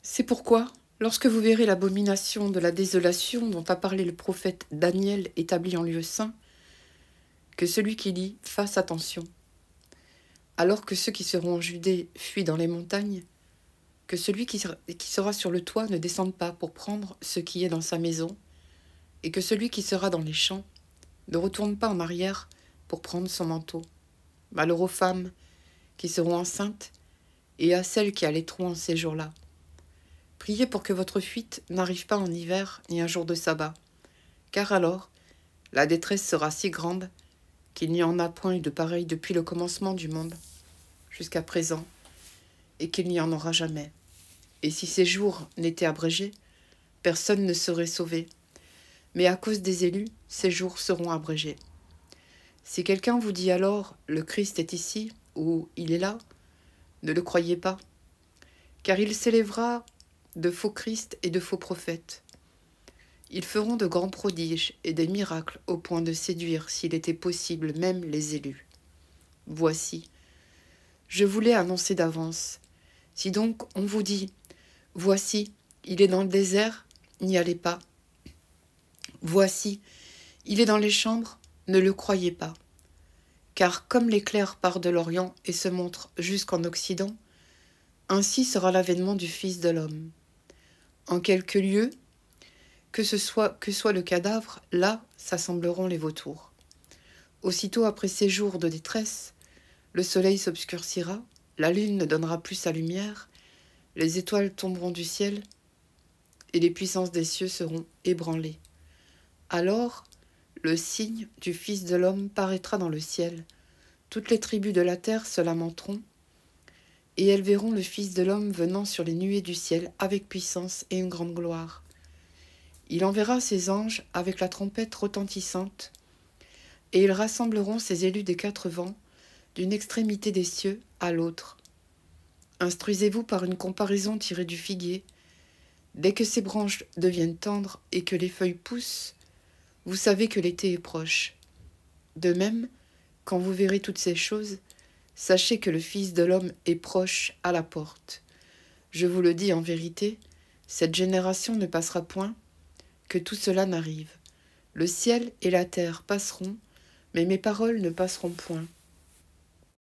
C'est pourquoi, lorsque vous verrez l'abomination de la désolation dont a parlé le prophète Daniel établi en lieu saint, que celui qui lit fasse attention. Alors que ceux qui seront en Judée fuient dans les montagnes, que celui qui sera sur le toit ne descende pas pour prendre ce qui est dans sa maison, et que celui qui sera dans les champs ne retourne pas en arrière pour prendre son manteau. Malheur aux femmes qui seront enceintes et à celles qui allaiteront en ces jours-là. Priez pour que votre fuite n'arrive pas en hiver ni un jour de sabbat, car alors la détresse sera si grande qu'il n'y en a point eu de pareil depuis le commencement du monde jusqu'à présent, et qu'il n'y en aura jamais. Et si ces jours n'étaient abrégés, personne ne serait sauvé. Mais à cause des élus, ces jours seront abrégés. Si quelqu'un vous dit alors « le Christ est ici » ou « il est là », ne le croyez pas, car il s'élèvera de faux Christ et de faux prophètes. Ils feront de grands prodiges et des miracles au point de séduire, s'il était possible, même les élus. Voici, je vous l'ai annoncé d'avance. Si donc on vous dit « Voici, il est dans le désert », n'y allez pas. Voici, il est dans les chambres, ne le croyez pas. Car comme l'éclair part de l'Orient et se montre jusqu'en Occident, ainsi sera l'avènement du Fils de l'homme. En quelque lieu, que soit le cadavre, là s'assembleront les vautours. Aussitôt après ces jours de détresse, le soleil s'obscurcira, la lune ne donnera plus sa lumière, les étoiles tomberont du ciel, et les puissances des cieux seront ébranlées. Alors, le signe du Fils de l'homme paraîtra dans le ciel. Toutes les tribus de la terre se lamenteront, et elles verront le Fils de l'homme venant sur les nuées du ciel avec puissance et une grande gloire. Il enverra ses anges avec la trompette retentissante, et ils rassembleront ses élus des quatre vents, d'une extrémité des cieux à l'autre. Instruisez-vous par une comparaison tirée du figuier. Dès que ses branches deviennent tendres et que les feuilles poussent, vous savez que l'été est proche. De même, quand vous verrez toutes ces choses, sachez que le Fils de l'homme est proche à la porte. Je vous le dis en vérité, cette génération ne passera point, que tout cela n'arrive. Le ciel et la terre passeront, mais mes paroles ne passeront point.